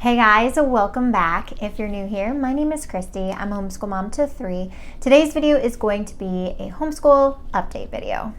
Hey guys, welcome back. If you're new here, my name is Christy. I'm a homeschool mom to 3. Today's video is going to be a homeschool update video.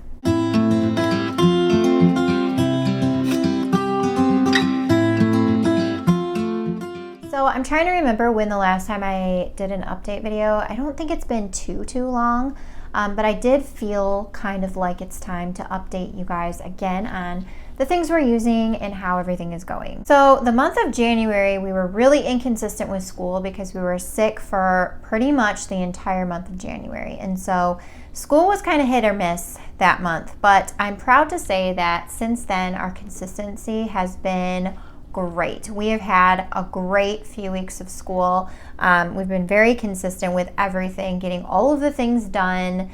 So I'm trying to remember when the last time I did an update video. I don't think it's been too long, but I did feel kind of like it's time to update you guys again on the things we're using and how everything is going. So the month of January, we were really inconsistent with school because we were sick for pretty much the entire month of January. And so school was kind of hit or miss that month, but I'm proud to say that since then, our consistency has been great. We have had a great few weeks of school. We've been very consistent with everything, getting all of the things done.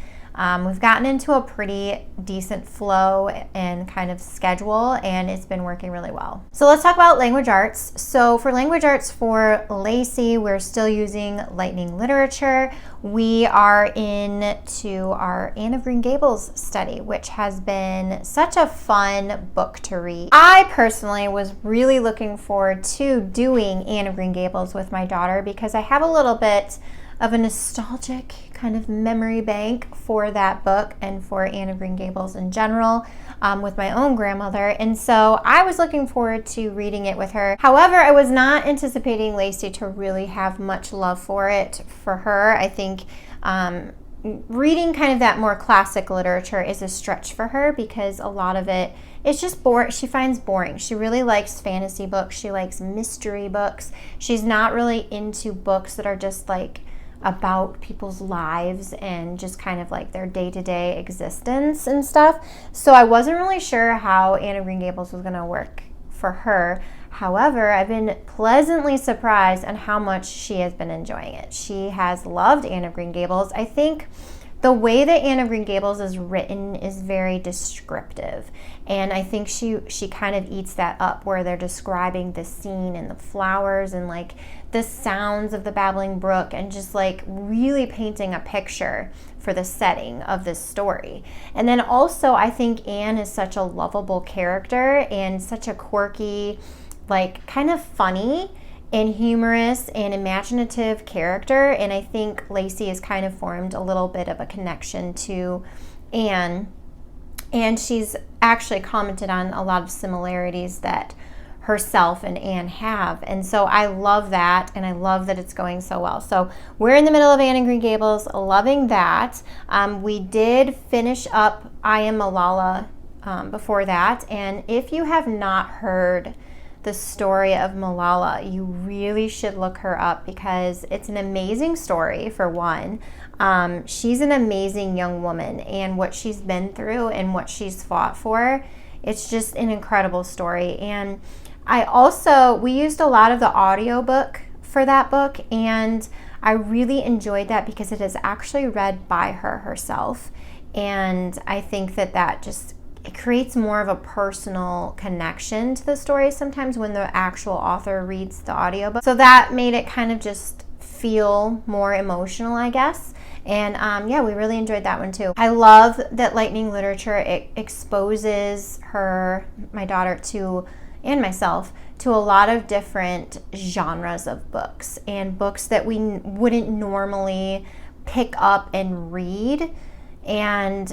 We've gotten into a pretty decent flow and kind of schedule, and it's been working really well. So let's talk about language arts. So for language arts for Lacey, we're still using Lightning Literature. We are into our Anne of Green Gables study, which has been such a fun book to read. I personally was really looking forward to doing Anne of Green Gables with my daughter because I have a little bit of a nostalgic kind of memory bank for that book and for Anne of Green Gables in general with my own grandmother. And so I was looking forward to reading it with her. However, I was not anticipating Lacey to really have much love for it for her. I think reading kind of that more classic literature is a stretch for her because a lot of it it's just boring. She finds boring. She really likes fantasy books. She likes mystery books. She's not really into books that are just like about people's lives and just kind of like their day-to-day existence and stuff. So I wasn't really sure how Anne of Green Gables was going to work for her. However, I've been pleasantly surprised on how much she has been enjoying it. She has loved Anne of Green Gables. I think the way that Anne of Green Gables is written is very descriptive, and I think she kind of eats that up where they're describing the scene and the flowers and like the sounds of the babbling brook and just like really painting a picture for the setting of this story. And then also I think Anne is such a lovable character and such a quirky, like kind of funny and humorous and imaginative character, and I think Lacey has kind of formed a little bit of a connection to Anne, and she's actually commented on a lot of similarities that herself and Anne have, and so I love that, and I love that it's going so well. So we're in the middle of Anne and Green Gables, loving that. We did finish up I Am Malala before that, and if you have not heard the story of Malala, you really should look her up because it's an amazing story for one. She's an amazing young woman, and what she's been through and what she's fought for, it's just an incredible story. And we used a lot of the audiobook for that book, and I really enjoyed that because it is actually read by her herself. And I think that it creates more of a personal connection to the story sometimes when the actual author reads the audiobook. So that made it kind of just feel more emotional, I guess. And yeah, we really enjoyed that one too. I love that Lightning Literature, it exposes my daughter and myself to a lot of different genres of books and books that we wouldn't normally pick up and read. And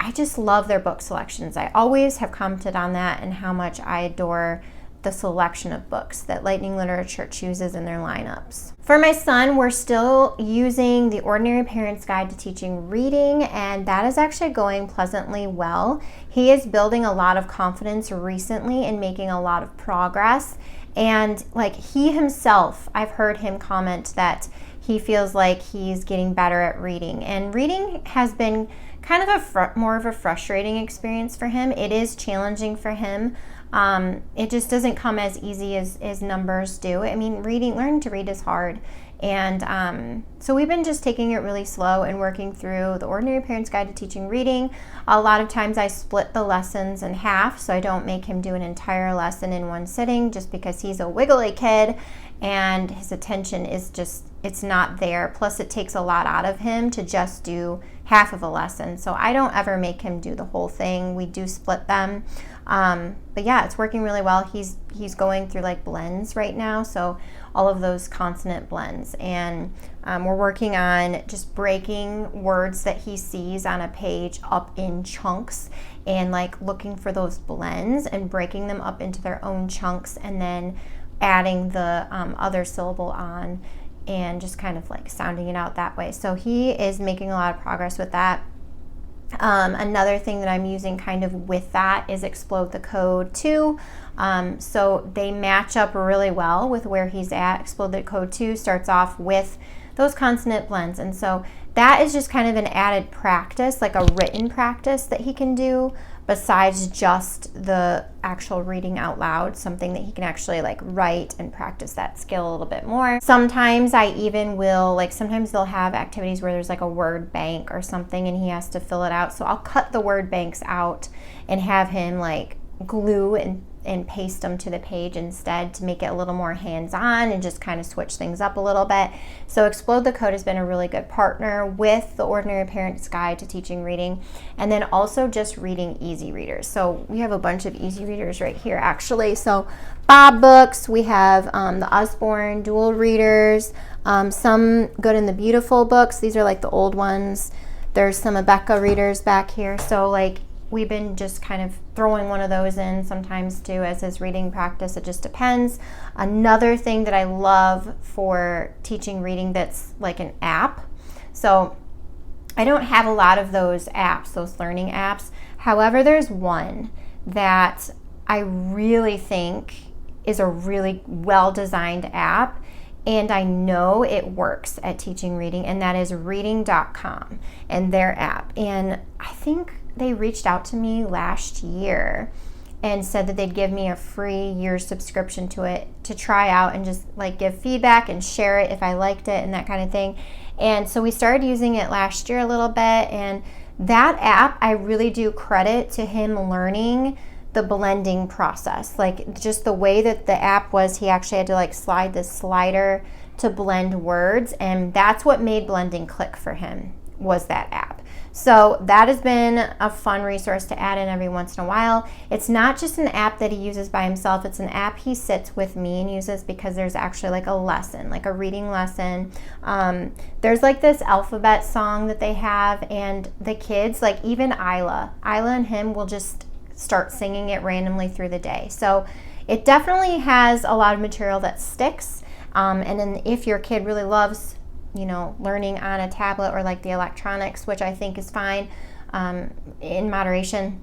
I just love their book selections. I always have commented on that and how much I adore the selection of books that Lightning Literature chooses in their lineups. For my son, we're still using the Ordinary Parent's Guide to Teaching Reading, and that is actually going pleasantly well. He is building a lot of confidence recently and making a lot of progress. And like he himself, I've heard him comment that he feels like he's getting better at reading. And reading has been kind of more of a frustrating experience for him. It is challenging for him. It just doesn't come as easy as numbers do. I mean, learning to read is hard. And so we've been just taking it really slow and working through the Ordinary Parent's Guide to Teaching Reading. A lot of times I split the lessons in half, so I don't make him do an entire lesson in one sitting just because he's a wiggly kid and his attention is just, it's not there. Plus it takes a lot out of him to just do half of a lesson. So I don't ever make him do the whole thing. We do split them. But yeah, it's working really well. He's going through like blends right now. So all of those consonant blends. And we're working on just breaking words that he sees on a page up in chunks and like looking for those blends and breaking them up into their own chunks and then adding the other syllable on and just kind of like sounding it out that way. So he is making a lot of progress with that. Another thing that I'm using kind of with that is Explode the Code 2. So they match up really well with where he's at. Explode the Code 2 starts off with those consonant blends. And so that is just kind of an added practice, like a written practice that he can do besides just the actual reading out loud, something that he can actually like write and practice that skill a little bit more. Sometimes I even will, like sometimes they'll have activities where there's like a word bank or something and he has to fill it out. So I'll cut the word banks out and have him like glue and paste them to the page instead to make it a little more hands-on and just kind of switch things up a little bit. So Explode the Code has been a really good partner with the Ordinary Parent's Guide to Teaching Reading, and then also just reading easy readers. So we have a bunch of easy readers right here actually. So Bob books, we have the Usborne dual readers, some Good and the Beautiful books. These are like the old ones. There's some Abeka readers back here. So like we've been just kind of throwing one of those in sometimes too as his reading practice. It just depends. Another thing that I love for teaching reading that's like an app. So I don't have a lot of those apps, those learning apps. However, there's one that I really think is a really well-designed app, and I know it works at teaching reading, and that is reading.com and their app. And I think they reached out to me last year and said that they'd give me a free year subscription to it to try out and just like give feedback and share it if I liked it and that kind of thing. And so we started using it last year a little bit, and that app, I really do credit to him learning the blending process. Like just the way that the app was, he actually had to like slide the slider to blend words, and that's what made blending click for him, was that app. So that has been a fun resource to add in every once in a while. It's not just an app that he uses by himself, it's an app he sits with me and uses because there's actually like a lesson, like a reading lesson. There's like this alphabet song that they have, and the kids, like even Isla and him will just start singing it randomly through the day. So it definitely has a lot of material that sticks. And then if your kid really loves learning on a tablet or like the electronics, which I think is fine in moderation,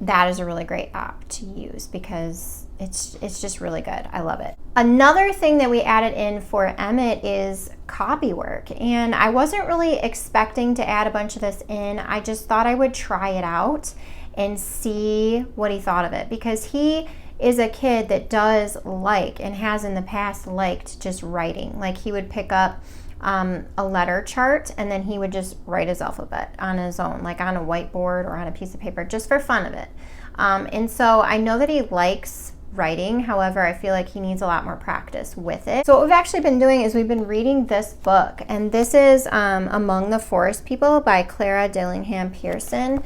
that is a really great app to use because it's just really good. I love it. Another thing that we added in for Emmett is Copywork, and I wasn't really expecting to add a bunch of this in. I just thought I would try it out and see what he thought of it, because he is a kid that does like and has in the past liked just writing. Like he would pick up a letter chart and then he would just write his alphabet on his own, like on a whiteboard or on a piece of paper, just for fun of it. And so I know that he likes writing. However, I feel like he needs a lot more practice with it. So what we've actually been doing is we've been reading this book, and this is Among the Forest People by Clara Dillingham Pearson.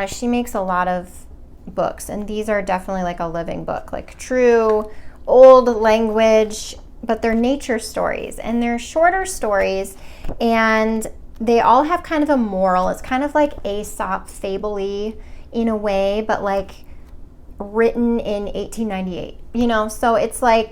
She makes a lot of books, and these are definitely like a living book, like true old language, but they're nature stories, and they're shorter stories, and they all have kind of a moral. It's kind of like Aesop fable-y in a way, but like written in 1898, so it's like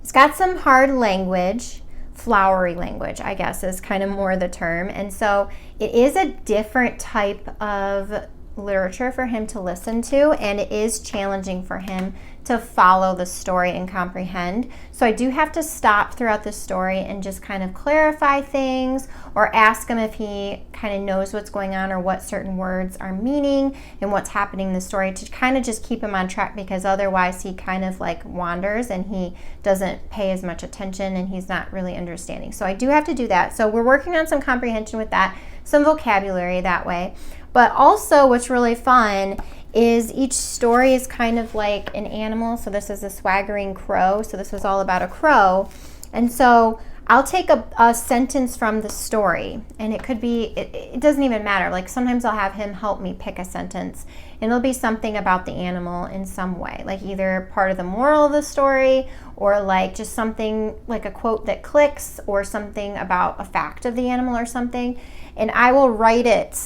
it's got some hard language, flowery language, I guess is kind of more the term. And so it is a different type of literature for him to listen to, and it is challenging for him to follow the story and comprehend. So I do have to stop throughout the story and just kind of clarify things or ask him if he kind of knows what's going on or what certain words are meaning and what's happening in the story, to kind of just keep him on track, because otherwise he kind of like wanders and he doesn't pay as much attention and he's not really understanding. So I do have to do that. So we're working on some comprehension with that, some vocabulary that way. But also what's really fun is each story is kind of like an animal. So this is a swaggering crow. So this was all about a crow. And so I'll take a sentence from the story, and it could be, it doesn't even matter. Like sometimes I'll have him help me pick a sentence, and it'll be something about the animal in some way, like either part of the moral of the story, or like just something like a quote that clicks, or something about a fact of the animal or something. And I will write it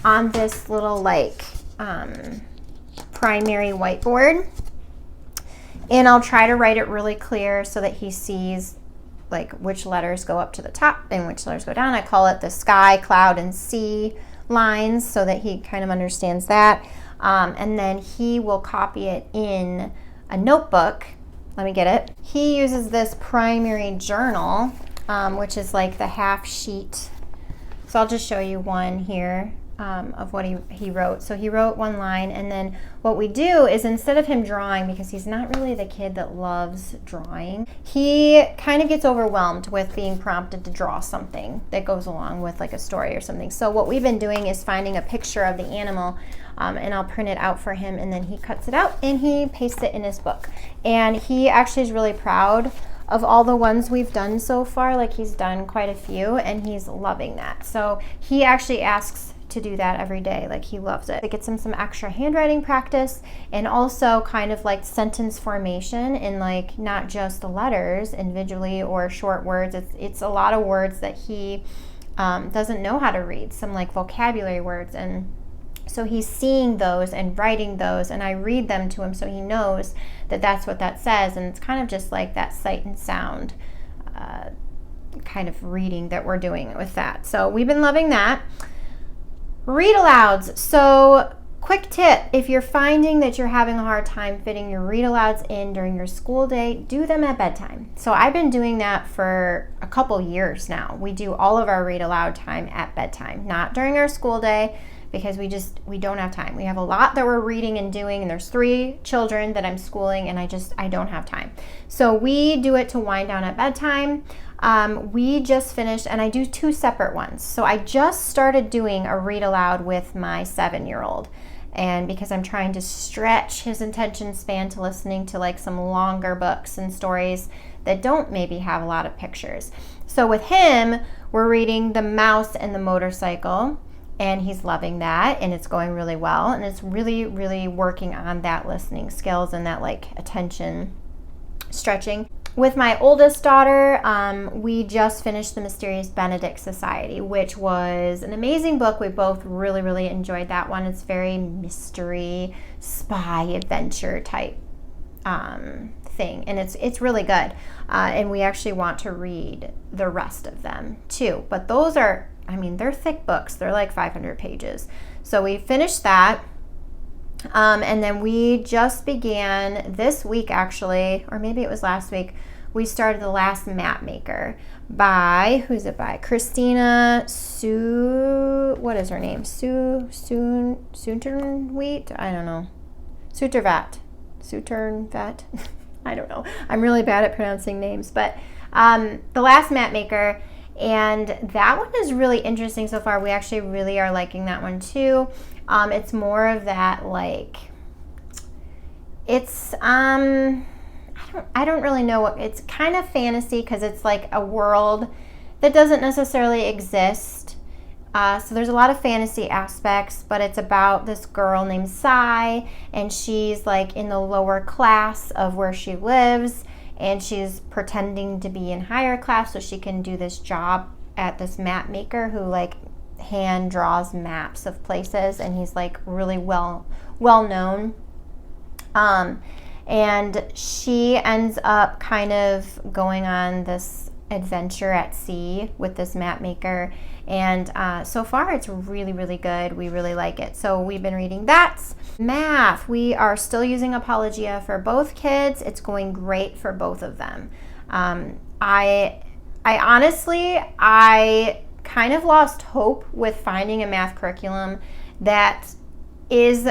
on this little like primary whiteboard, and I'll try to write it really clear so that he sees like which letters go up to the top and which letters go down. I call it the sky, cloud, and sea lines so that he kind of understands that. And then he will copy it in a notebook. Let me get it. He uses this primary journal, which is like the half sheet. So I'll just show you one here of what he wrote. So he wrote one line, and then what we do is instead of him drawing, because he's not really the kid that loves drawing, he kind of gets overwhelmed with being prompted to draw something that goes along with like a story or something. So what we've been doing is finding a picture of the animal, and I'll print it out for him, and then he cuts it out and he pastes it in his book. And he actually is really proud of all the ones we've done so far. Like he's done quite a few, and he's loving that. So he actually asks to do that every day. Like he loves it. It gets him some extra handwriting practice, and also kind of like sentence formation, and like not just the letters individually or short words. It's a lot of words that he doesn't know how to read, some like vocabulary words, and so he's seeing those and writing those, and I read them to him so he knows that that's what that says. And it's kind of just like that sight and sound kind of reading that we're doing with that. So we've been loving that. Read alouds. So quick tip, if you're finding that you're having a hard time fitting your read alouds in during your school day, do them at bedtime. So I've been doing that for a couple years now. We do all of our read aloud time at bedtime, not during our school day, because we don't have time. We have a lot that we're reading and doing, and there's 3 children that I'm schooling, and I don't have time. So we do it to wind down at bedtime. We just finished, and I do 2 separate ones. So I just started doing a read aloud with my 7-year-old, and because I'm trying to stretch his attention span to listening to like some longer books and stories that don't maybe have a lot of pictures. So with him, we're reading The Mouse and the Motorcycle, and he's loving that, and it's going really well, and it's really, really working on that listening skills and that like attention stretching. With my oldest daughter, we just finished The Mysterious Benedict Society, which was an amazing book. We both really, really enjoyed that one. It's very mystery, spy, adventure type thing, and it's really good. And we actually want to read the rest of them too. But those are, they're thick books. They're like 500 pages. So we finished that. And then we just began this week, actually, or maybe it was last week, we started The Last Mapmaker by, who's it by? Christina what is her name? Suterwheat? I don't know. Sutervat. I don't know. I'm really bad at pronouncing names, but The Last Mapmaker, and that one is really interesting so far. We actually really are liking that one too. It's more of that like, it's I don't really know what, it's kind of fantasy because it's like a world that doesn't necessarily exist. So there's a lot of fantasy aspects, but it's about this girl named Sai, and she's like in the lower class of where she lives, and she's pretending to be in higher class so she can do this job at this map maker who like hand draws maps of places, and he's like really well known. And she ends up kind of going on this adventure at sea with this map maker, and so far it's really, really good. We really like it. So we've been reading that. Math, we are still using Apologia for both kids. It's going great for both of them. I honestly kind of lost hope with finding a math curriculum that is,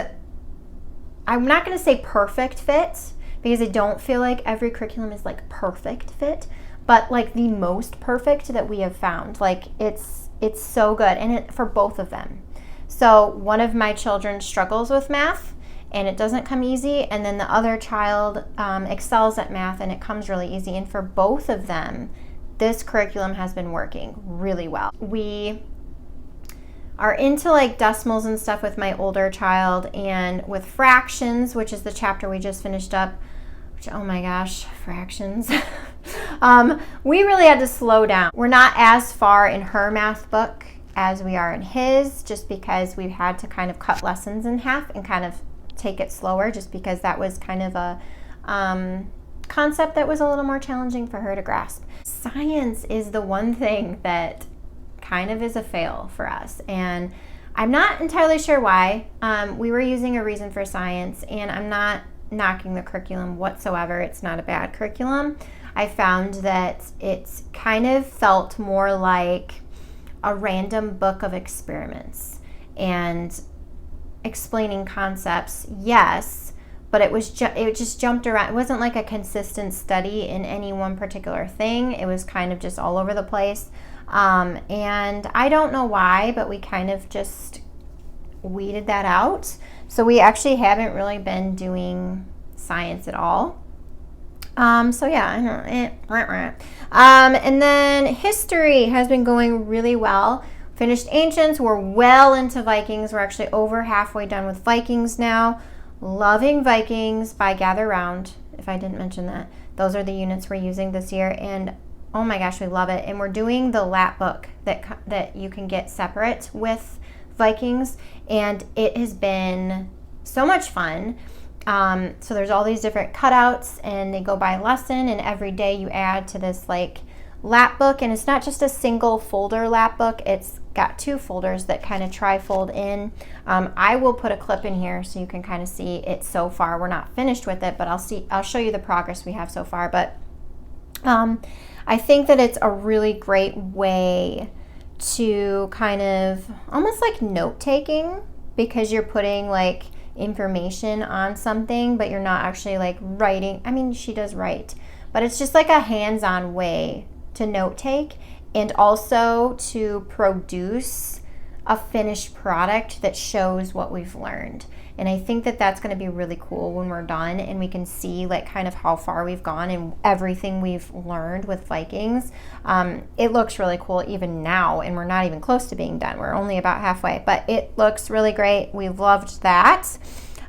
I'm not going to say perfect fit, because I don't feel like every curriculum is like perfect fit, but like the most perfect that we have found. Like it's so good, and for both of them. So one of my children struggles with math, and it doesn't come easy, and then the other child excels at math and it comes really easy. And for both of them, this curriculum has been working really well. We are into like decimals and stuff with my older child, and with fractions, which is the chapter we just finished up, which, oh my gosh, fractions. We really had to slow down. We're not as far in her math book as we are in his, just because we've had to kind of cut lessons in half and kind of take it slower, just because that was kind of a concept that was a little more challenging for her to grasp. Science is the one thing that kind of is a fail for us, and I'm not entirely sure why. We were using a reason for science, and I'm not knocking the curriculum whatsoever. It's not a bad curriculum. I found that it's kind of felt more like a random book of experiments and explaining concepts, yes, but it just jumped around. It wasn't like a consistent study in any one particular thing. It was kind of just all over the place. And I don't know why, but we kind of just weeded that out. So we actually haven't really been doing science at all. So yeah, I don't. And then history has been going really well. Finished Ancients. We're well into Vikings. We're actually over halfway done with Vikings now. Loving Vikings by Gather Round, if I didn't mention that. Those are the units we're using this year, and oh my gosh, we love it. And we're doing the lap book that you can get separate with Vikings, and it has been so much fun. So there's all these different cutouts, and they go by lesson, and every day you add to this like lap book, and it's not just a single folder lap book. It's got two folders that kind of tri-fold in. I will put a clip in here so you can kind of see it so far. We're not finished with it, but I'll show you the progress we have so far. But I think that it's a really great way to kind of almost like note-taking, because you're putting like information on something, but you're not actually like writing. I mean, she does write, but it's just like a hands-on way to note-take and also to produce a finished product that shows what we've learned. And I think that that's going to be really cool when we're done and we can see like kind of how far we've gone and everything we've learned with Vikings. It looks really cool even now, and we're not even close to being done. We're only about halfway, but it looks really great. We've loved that.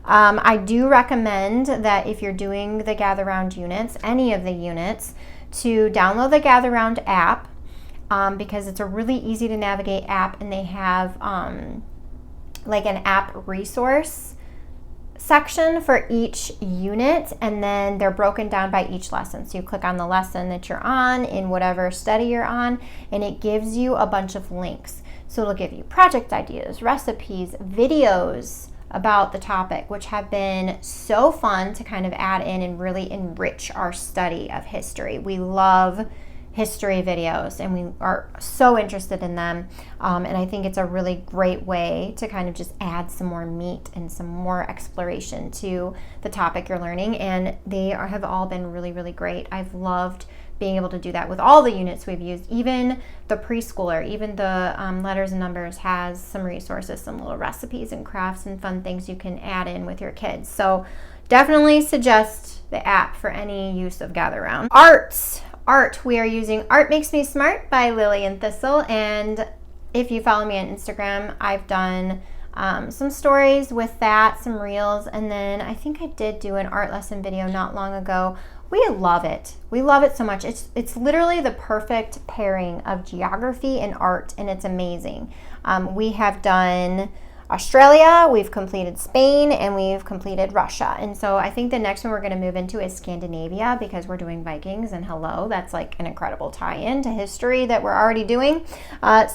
I do recommend that if you're doing the Gather Round units, any of the units, to download the Gather Round app, because it's a really easy to navigate app, and they have like an app resource section for each unit, and then they're broken down by each lesson. So you click on the lesson that you're on in whatever study you're on, and it gives you a bunch of links. So it'll give you project ideas, recipes, videos about the topic, which have been so fun to kind of add in and really enrich our study of history. We love history videos, and we are so interested in them, and I think it's a really great way to kind of just add some more meat and some more exploration to the topic you're learning, and they have all been really, really great. I've loved being able to do that with all the units we've used. Even the preschooler, even the letters and numbers has some resources, some little recipes and crafts and fun things you can add in with your kids. So definitely suggest the app for any use of Gather Round. Art, we are using Art Makes Me Smart by Lily and Thistle, and if you follow me on Instagram, I've done some stories with that, some reels, and then I think I did do an art lesson video not long ago. We love it. We love it so much. It's literally the perfect pairing of geography and art, and it's amazing. We have done Australia, we've completed Spain, and we've completed Russia. And so I think the next one we're going to move into is Scandinavia, because we're doing Vikings, and hello, that's like an incredible tie-in to history that we're already doing.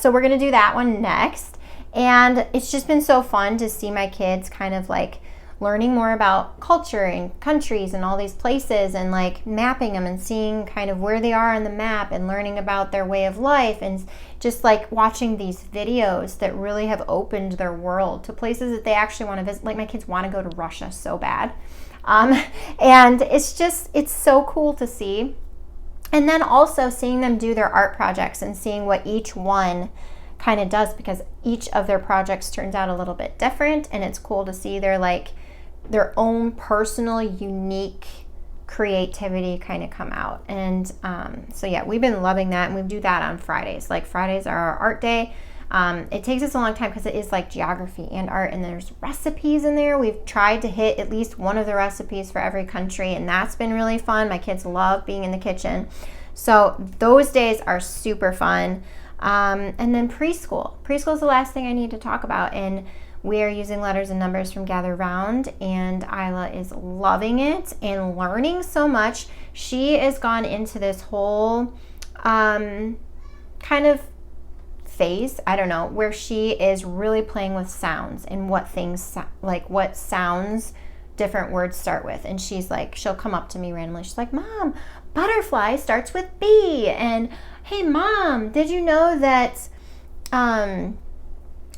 So we're going to do that one next. And it's just been so fun to see my kids kind of like learning more about culture and countries and all these places, and like mapping them and seeing kind of where they are on the map and learning about their way of life, and just like watching these videos that really have opened their world to places that they actually want to visit. Like my kids want to go to Russia so bad. And it's so cool to see. And then also seeing them do their art projects and seeing what each one kind of does, because each of their projects turns out a little bit different, and it's cool to see their like their own personal, unique creativity kind of come out. And so yeah, we've been loving that, and we do that on Fridays. Like Fridays are our art day. It takes us a long time because it is like geography and art, and there's recipes in there. We've tried to hit at least one of the recipes for every country, and that's been really fun. My kids love being in the kitchen. So those days are super fun. And then preschool. Preschool is the last thing I need to talk about, and we are using letters and numbers from Gather Round, and Isla is loving it and learning so much. She has gone into this whole kind of phase, I don't know, where she is really playing with sounds and what things, like what sounds different words start with. And she's like, she'll come up to me randomly. She's like, Mom, butterfly starts with B. And hey, Mom, did you know that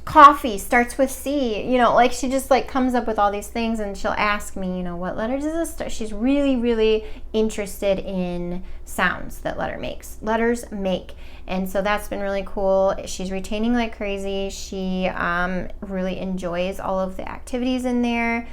coffee starts with C? You know, like she just like comes up with all these things, and she'll ask me, you know, what letter does this start? She's really, really interested in sounds that letters make. And so that's been really cool. She's retaining like crazy. She really enjoys all of the activities in there.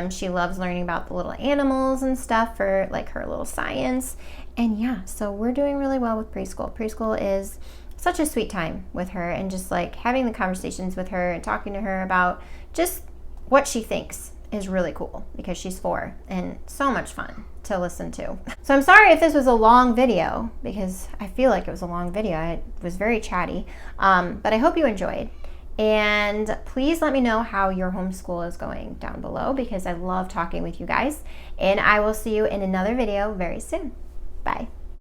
She loves learning about the little animals and stuff for like her little science. And yeah, so we're doing really well with preschool. Preschool is such a sweet time with her, and just like having the conversations with her and talking to her about just what she thinks is really cool, because she's 4 and so much fun to listen to. So I'm sorry if this was a long video, because I feel like it was a long video. It was very chatty, but I hope you enjoyed. And please let me know how your homeschool is going down below, because I love talking with you guys. And I will see you in another video very soon. Bye.